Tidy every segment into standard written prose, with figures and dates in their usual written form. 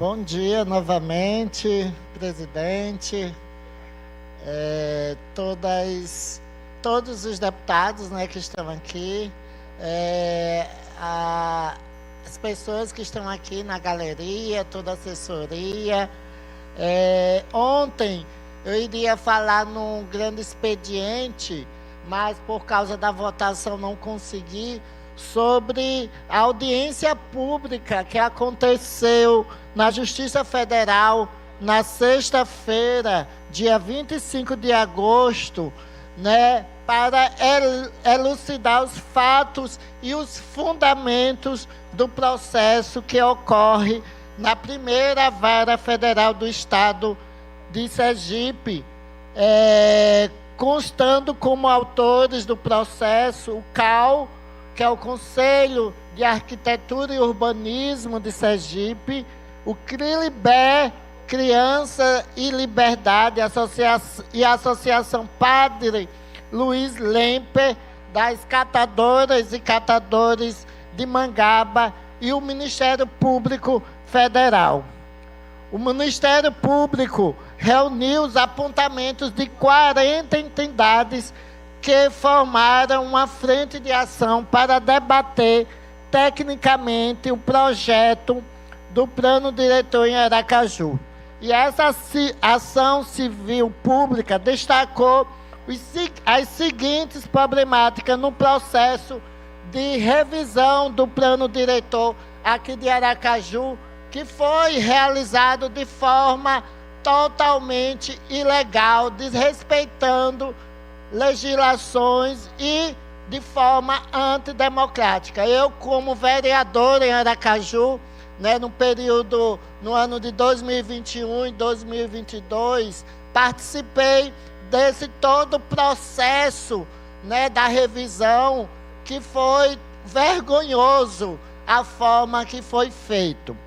Bom dia novamente, presidente, todos os deputados, né, que estão aqui, as pessoas que estão aqui na galeria, toda a assessoria. Ontem eu iria falar num grande expediente, mas por causa da votação não consegui, sobre a audiência pública que aconteceu na Justiça Federal na sexta-feira, dia 25 de agosto, né, para elucidar os fatos e os fundamentos do processo que ocorre na primeira vara federal do estado de Sergipe, constando como autores do processo o CAU, que é o Conselho de Arquitetura e Urbanismo de Sergipe, o CRILIBER, Criança e Liberdade, e a Associação Padre Luiz Lemper, das Catadoras e Catadores de Mangaba, e o Ministério Público Federal. O Ministério Público reuniu os apontamentos de 40 entidades que formaram uma frente de ação para debater tecnicamente o projeto do Plano Diretor em Aracaju. E essa ação civil pública destacou as seguintes problemáticas no processo de revisão do Plano Diretor aqui de Aracaju, que foi realizado de forma totalmente ilegal, desrespeitando legislações e de forma antidemocrática. Eu, como vereador em Aracaju, né, no ano de 2021 e 2022, participei desse todo processo, né, da revisão, que foi vergonhoso a forma que foi feito.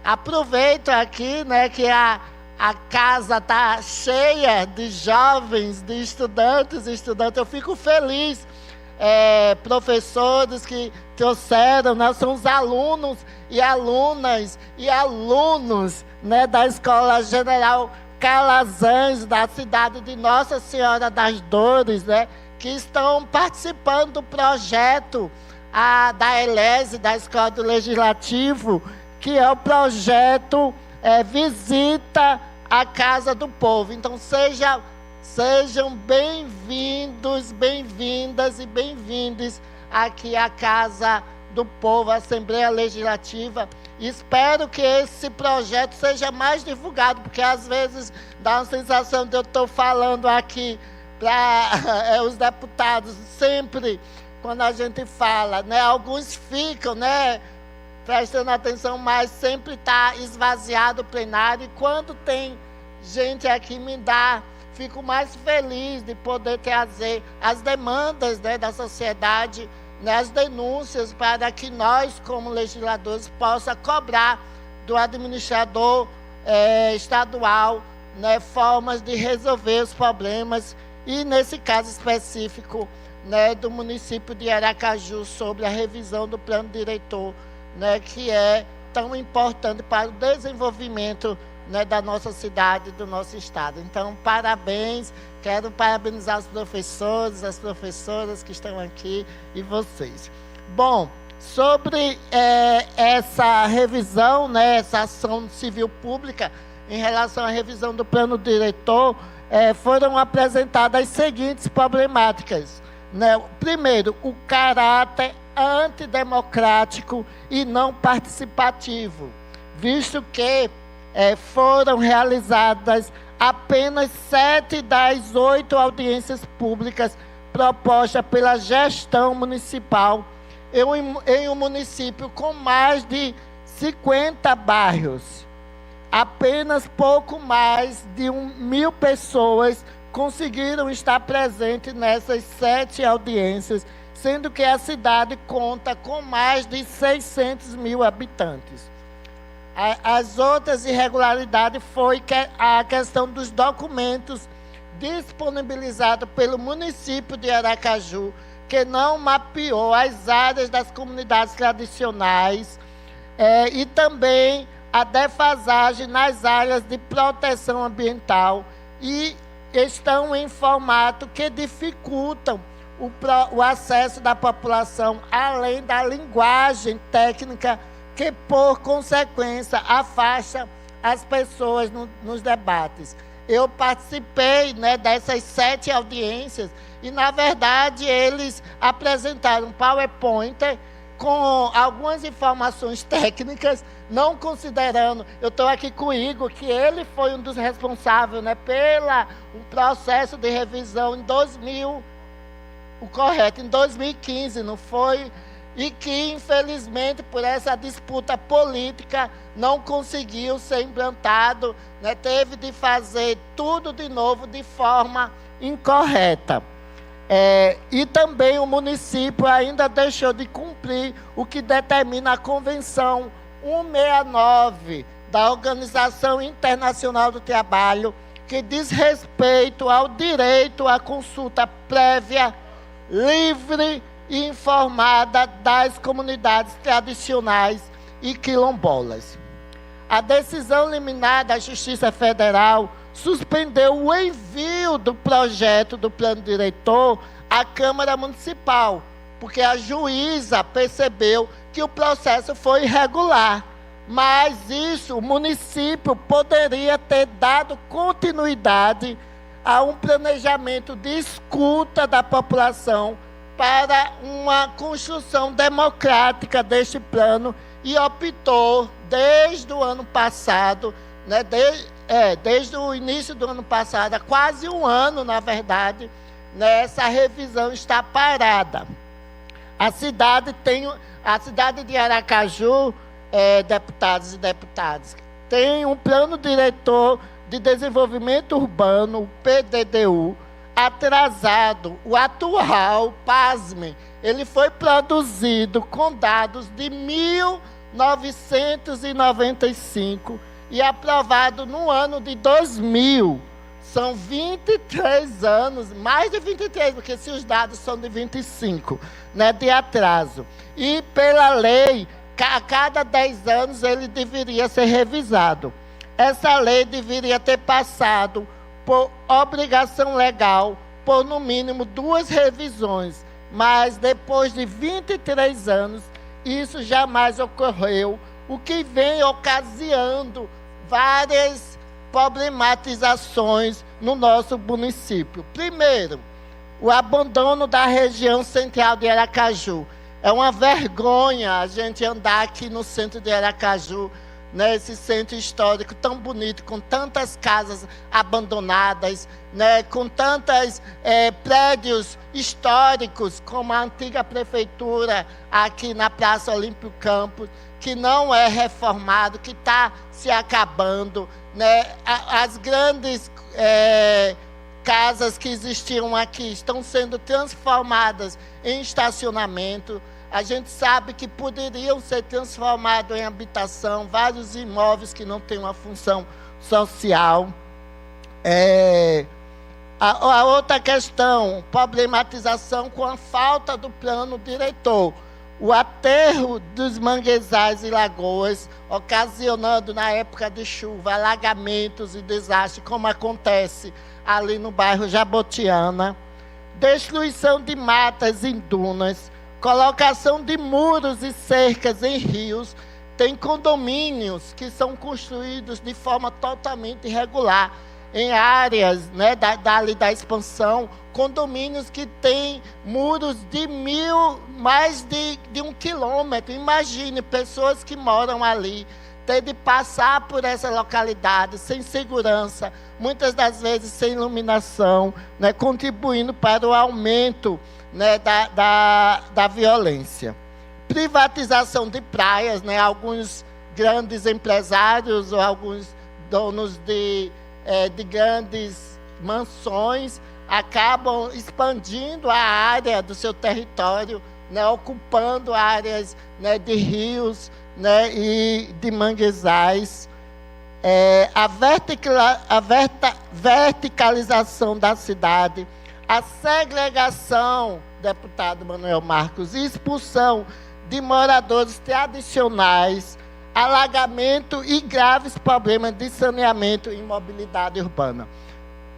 Aproveito aqui, né, que a casa está cheia de jovens, de estudantes. Eu fico feliz, professores que trouxeram, né, são os alunos e alunas e alunos, né, da Escola General Calazans, da cidade de Nossa Senhora das Dores, né, que estão participando do projeto da ELESE, da Escola do Legislativo, que é o projeto Visita à Casa do Povo. Então, sejam bem-vindos, bem-vindas e bem-vindes aqui à Casa do Povo, Assembleia Legislativa. Espero que esse projeto seja mais divulgado, porque às vezes dá uma sensação de eu estou falando aqui para os deputados, sempre quando a gente fala, né, alguns ficam, né, prestando atenção, mas sempre está esvaziado o plenário. E quando tem gente aqui, fico mais feliz de poder trazer as demandas, né, da sociedade, né, as denúncias, para que nós, como legisladores, possa cobrar do administrador estadual, né, formas de resolver os problemas, e nesse caso específico, né, do município de Aracaju, sobre a revisão do plano diretor, né, que é tão importante para o desenvolvimento, né, da nossa cidade, do nosso estado. Então, parabéns, quero parabenizar os professores, as professoras que estão aqui e vocês. Bom, sobre essa revisão, né, essa ação civil pública em relação à revisão do plano diretor, foram apresentadas as seguintes problemáticas, né? Primeiro, o caráter antidemocrático e não participativo, visto que foram realizadas apenas 7 das 8 audiências públicas propostas pela gestão municipal em um município com mais de 50 bairros. Apenas pouco mais de 1.000 pessoas conseguiram estar presentes nessas 7 audiências, sendo que a cidade conta com mais de 600 mil habitantes. As outras irregularidades foi a questão dos documentos disponibilizados pelo município de Aracaju, que não mapeou as áreas das comunidades tradicionais, e também a defasagem nas áreas de proteção ambiental e estão em formato que dificultam o acesso da população, além da linguagem técnica que, por consequência, afasta as pessoas nos debates. Eu participei, né, dessas 7 audiências e, na verdade, eles apresentaram um PowerPoint com algumas informações técnicas, não considerando... Eu estou aqui com o Igor, que ele foi um dos responsáveis, né, pelo processo de revisão em 2015, não foi? E que, infelizmente, por essa disputa política, não conseguiu ser implantado, né? Teve de fazer tudo de novo de forma incorreta. E também o município ainda deixou de cumprir o que determina a Convenção 169 da Organização Internacional do Trabalho, que diz respeito ao direito à consulta prévia, livre e informada das comunidades tradicionais e quilombolas. A decisão liminar da Justiça Federal suspendeu o envio do projeto do plano diretor à Câmara Municipal, porque a juíza percebeu que o processo foi irregular. Mas isso, o município poderia ter dado continuidade a um planejamento de escuta da população para uma construção democrática deste plano e optou, desde o ano passado, né, desde o início do ano passado, há quase um ano, na verdade, né, essa revisão está parada. A cidade de Aracaju, deputados e deputadas, tem um plano diretor de desenvolvimento urbano, o PDDU, atrasado. O atual, pasmem, ele foi produzido com dados de 1995 e aprovado no ano de 2000. São 23 anos, mais de 23, porque se os dados são de 25, né, de atraso. E pela lei, a cada 10 anos ele deveria ser revisado. Essa lei deveria ter passado por obrigação legal, por no mínimo 2 revisões, mas depois de 23 anos, isso jamais ocorreu, o que vem ocasionando várias problematizações no nosso município. Primeiro, o abandono da região central de Aracaju. É uma vergonha a gente andar aqui no centro de Aracaju, né, esse centro histórico tão bonito, com tantas casas abandonadas, né, com tantos prédios históricos, como a antiga prefeitura aqui na Praça Olímpio Campos, que não é reformado, que está se acabando, né, as grandes casas que existiam aqui estão sendo transformadas em estacionamento. A gente sabe que poderiam ser transformados em habitação, vários imóveis que não têm uma função social. A outra questão, problematização com a falta do plano diretor. O aterro dos manguezais e lagoas, ocasionando, na época de chuva, alagamentos e desastres, como acontece ali no bairro Jabotiana. Destruição de matas em dunas, colocação de muros e cercas em rios. Tem condomínios que são construídos de forma totalmente irregular, em áreas, né, dali da expansão, condomínios que têm muros de mais de 1 quilômetro. Imagine, pessoas que moram ali, ter de passar por essa localidade sem segurança, muitas das vezes sem iluminação, né, contribuindo para o aumento, né, da violência. Privatização de praias, né, alguns grandes empresários ou alguns donos de grandes mansões acabam expandindo a área do seu território, né, ocupando áreas, né, de rios, né, e de manguezais. A verticalização da cidade, a segregação, deputado Manuel Marcos, e expulsão de moradores tradicionais, alagamento e graves problemas de saneamento e mobilidade urbana.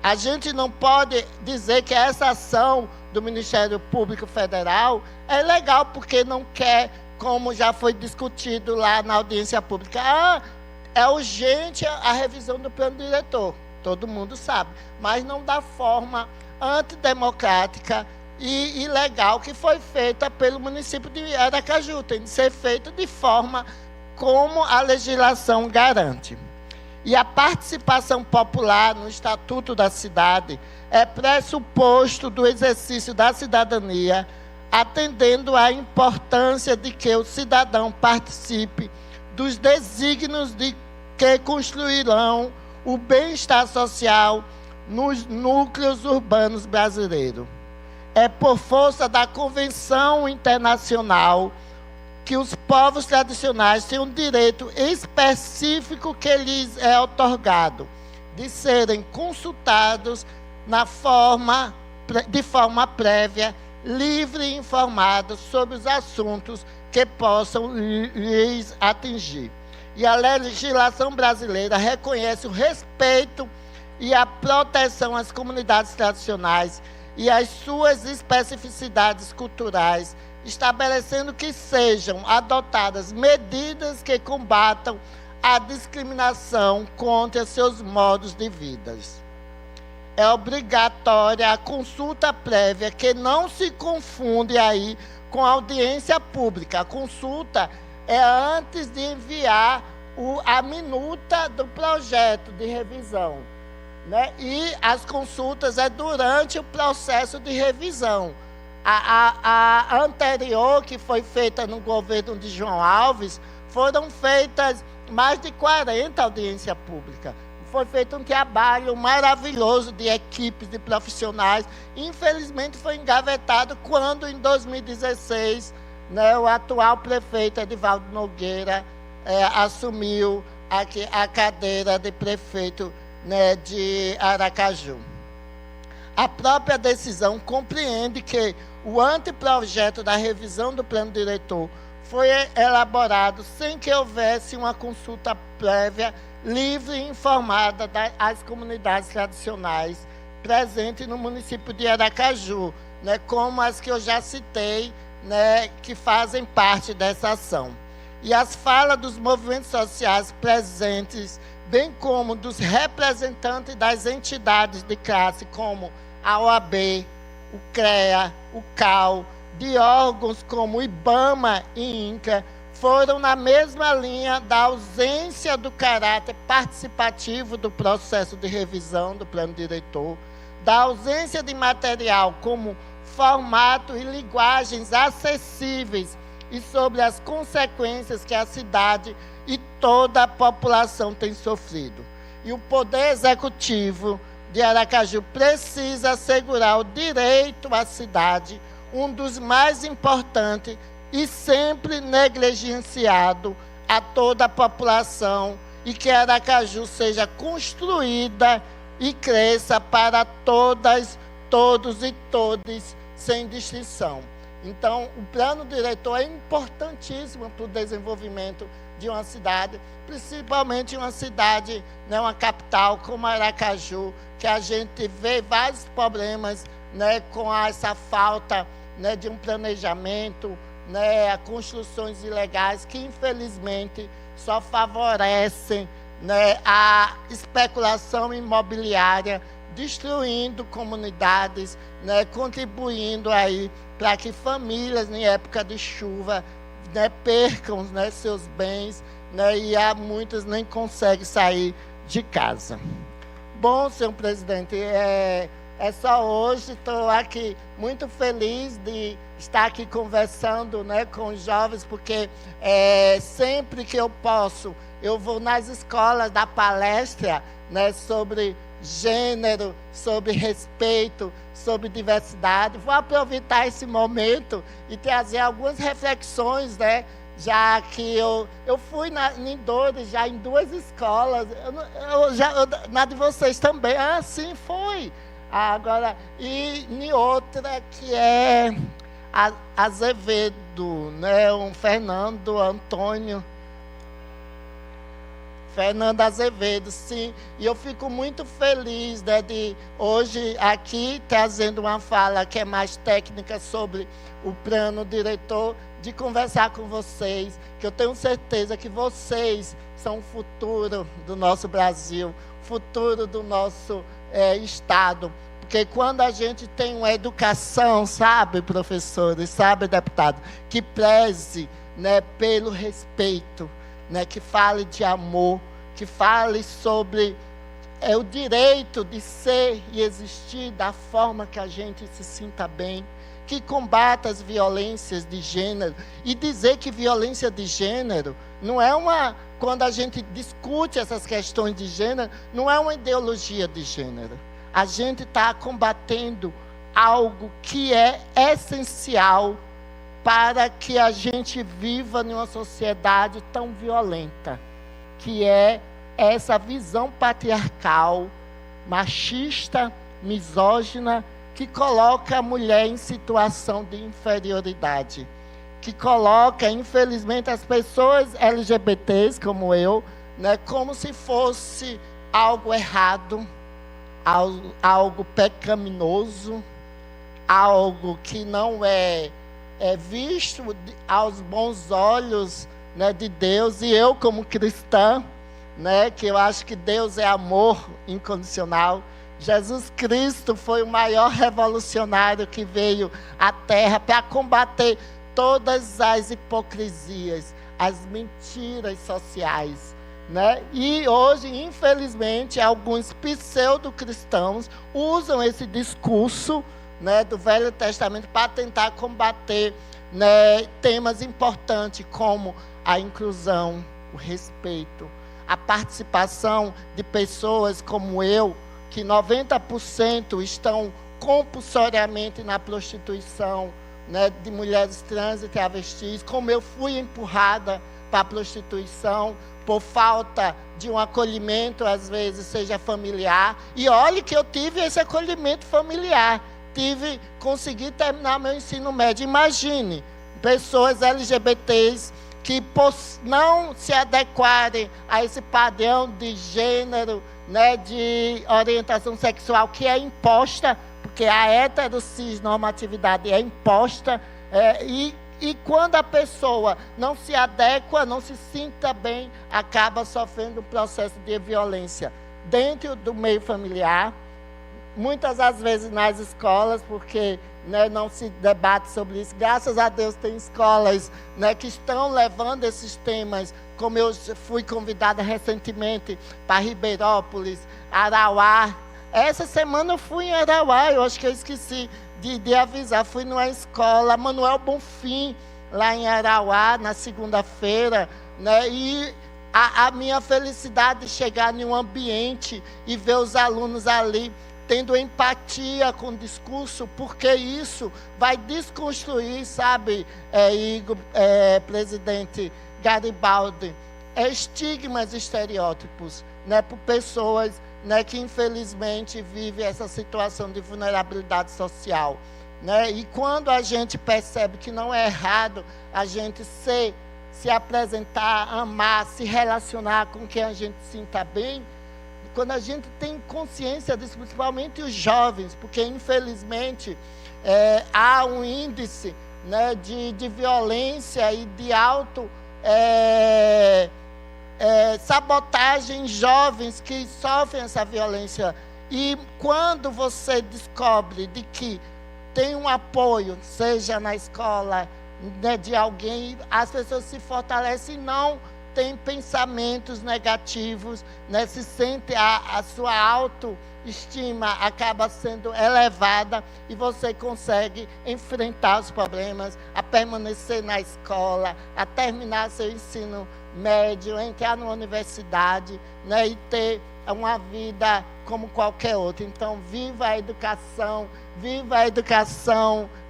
A gente não pode dizer que essa ação do Ministério Público Federal é legal porque não quer, como já foi discutido lá na audiência pública, é urgente a revisão do plano diretor, todo mundo sabe, mas não da forma antidemocrática e ilegal que foi feita pelo município de Aracaju. Tem de ser feito de forma como a legislação garante. E a participação popular no Estatuto da Cidade é pressuposto do exercício da cidadania, atendendo à importância de que o cidadão participe dos desígnios de que construirão o bem-estar social nos núcleos urbanos brasileiros. É por força da Convenção Internacional que os povos tradicionais têm um direito específico que lhes é outorgado, de serem consultados de forma prévia, livre e informados sobre os assuntos que possam lhes atingir. E a legislação brasileira reconhece o respeito e a proteção às comunidades tradicionais e às suas especificidades culturais, estabelecendo que sejam adotadas medidas que combatam a discriminação contra seus modos de vida. É obrigatória a consulta prévia, que não se confunde aí com a audiência pública. A consulta é antes de enviar a minuta do projeto de revisão, né? E as consultas é durante o processo de revisão. A anterior, que foi feita no governo de João Alves, foram feitas mais de 40 audiências públicas. Foi feito um trabalho maravilhoso de equipes, de profissionais. Infelizmente, foi engavetado quando, em 2016, né, o atual prefeito Edivaldo Nogueira assumiu a cadeira de prefeito, né, de Aracaju. A própria decisão compreende que o anteprojeto da revisão do plano diretor foi elaborado sem que houvesse uma consulta prévia, livre e informada às comunidades tradicionais presentes no município de Aracaju, né, como as que eu já citei, né, que fazem parte dessa ação. E as falas dos movimentos sociais presentes, bem como dos representantes das entidades de classe, como a OAB, o CREA, o CAL, de órgãos como o IBAMA e INCRA, foram na mesma linha da ausência do caráter participativo do processo de revisão do plano diretor, da ausência de material como formato e linguagens acessíveis e sobre as consequências que a cidade e toda a população tem sofrido. E o Poder Executivo de Aracaju precisa assegurar o direito à cidade, um dos mais importantes e sempre negligenciado a toda a população, e que Aracaju seja construída e cresça para todas, todos e todes, sem distinção. Então, o plano diretor é importantíssimo para o desenvolvimento de uma cidade, principalmente uma cidade, né, uma capital como Aracaju, que a gente vê vários problemas, né, com essa falta, né, de um planejamento, né, a construções ilegais que, infelizmente, só favorecem, né, a especulação imobiliária, destruindo comunidades, né, contribuindo aí para que famílias, em época de chuva, né, percam, né, seus bens, né, e há muitas nem conseguem sair de casa. Bom, senhor presidente, é só hoje. Estou aqui muito feliz de estar aqui conversando, né, com os jovens, porque sempre que eu posso, eu vou nas escolas dar palestra, né, sobre gênero, sobre respeito, sobre diversidade. Vou aproveitar esse momento e trazer algumas reflexões, né, já que eu fui em Dores, já em 2 escolas, na de vocês também. Ah, sim, foi. Agora, e em outra que é Azevedo, né, um Fernando Antônio, Fernanda Azevedo, sim. E eu fico muito feliz, né, de hoje aqui trazendo uma fala que é mais técnica sobre o plano diretor, de conversar com vocês, que eu tenho certeza que vocês são o futuro do nosso Brasil, futuro do nosso Estado. Porque quando a gente tem uma educação, sabe, professores, sabe, deputado, que preze, né, pelo respeito, né, que fale de amor, que fale sobre o direito de ser e existir da forma que a gente se sinta bem, que combata as violências de gênero. E dizer que violência de gênero não é quando a gente discute essas questões de gênero, não é uma ideologia de gênero. A gente está combatendo algo que é essencial para que a gente viva em uma sociedade tão violenta, que é essa visão patriarcal, machista, misógina, que coloca a mulher em situação de inferioridade, que coloca, infelizmente, as pessoas LGBTs, como eu, né, como se fosse algo errado, algo pecaminoso, algo que não é visto aos bons olhos, né, de Deus. E eu, como cristã, né, que eu acho que Deus é amor incondicional, Jesus Cristo foi o maior revolucionário que veio à Terra para combater todas as hipocrisias, as mentiras sociais, né? E hoje, infelizmente, alguns pseudo-cristãos usam esse discurso, né, do Velho Testamento para tentar combater, né, temas importantes como a inclusão, o respeito, a participação de pessoas como eu, que 90% estão compulsoriamente na prostituição, né, de mulheres trans e travestis, como eu fui empurrada para a prostituição por falta de um acolhimento, às vezes, seja familiar. E olhe que eu tive esse acolhimento familiar. Consegui terminar meu ensino médio. Imagine, pessoas LGBTs que não se adequarem a esse padrão de gênero, né, de orientação sexual que é imposta, porque a heterossexualidade é imposta, e quando a pessoa não se adequa, não se sinta bem, acaba sofrendo um processo de violência dentro do meio familiar, muitas das vezes nas escolas, porque, né, não se debate sobre isso. Graças a Deus tem escolas, né, que estão levando esses temas, como eu fui convidada recentemente para Ribeirópolis, Arauá. Essa semana eu fui em Arauá, eu acho que eu esqueci de avisar, fui numa escola, Manuel Bonfim, lá em Arauá, na segunda-feira, né, e a minha felicidade de chegar em um ambiente e ver os alunos ali tendo empatia com o discurso, porque isso vai desconstruir, sabe, Igor, presidente Garibaldi, estigmas e estereótipos, né, por pessoas, né, que infelizmente vivem essa situação de vulnerabilidade social, né? E quando a gente percebe que não é errado a gente se apresentar, amar, se relacionar com quem a gente sinta bem, quando a gente tem consciência disso, principalmente os jovens, porque infelizmente há um índice, né, de violência e de sabotagem em jovens que sofrem essa violência. E quando você descobre de que tem um apoio, seja na escola, né, de alguém, as pessoas se fortalecem e não têm pensamentos negativos, né, se sente a sua autoestima acaba sendo elevada e você consegue enfrentar os problemas, a permanecer na escola, a terminar seu ensino médio, entrar numa universidade, né, e ter uma vida como qualquer outra. Então, viva a educação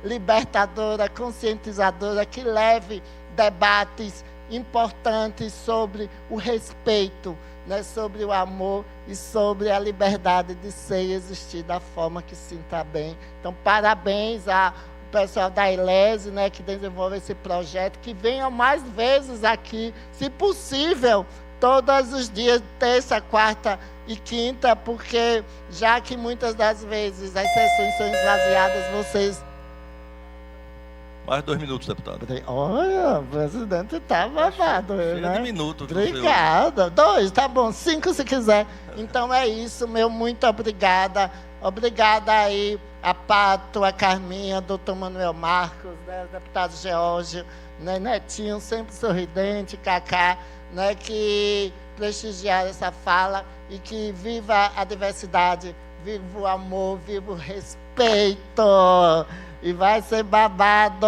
libertadora, conscientizadora, que leve debates importantes sobre o respeito, né, sobre o amor e sobre a liberdade de ser e existir da forma que se sinta bem. Então, parabéns ao pessoal da ILESE, né, que desenvolve esse projeto, que venham mais vezes aqui, se possível, todos os dias, terça, quarta e quinta, porque já que muitas das vezes as sessões são esvaziadas, vocês... Mais 2 minutos, deputado. Olha, o presidente tá babado, Cheio né? de minutos. Obrigada. 2, tá bom. 5 se quiser. Então é isso, meu muito obrigada. Obrigada aí a Pato, a Carminha, doutor Manuel Marcos, né, deputado Geórgio, né, Netinho, sempre sorridente, Cacá, né, que prestigiaram essa fala e que viva a diversidade, viva o amor, viva o respeito. E vai ser babado.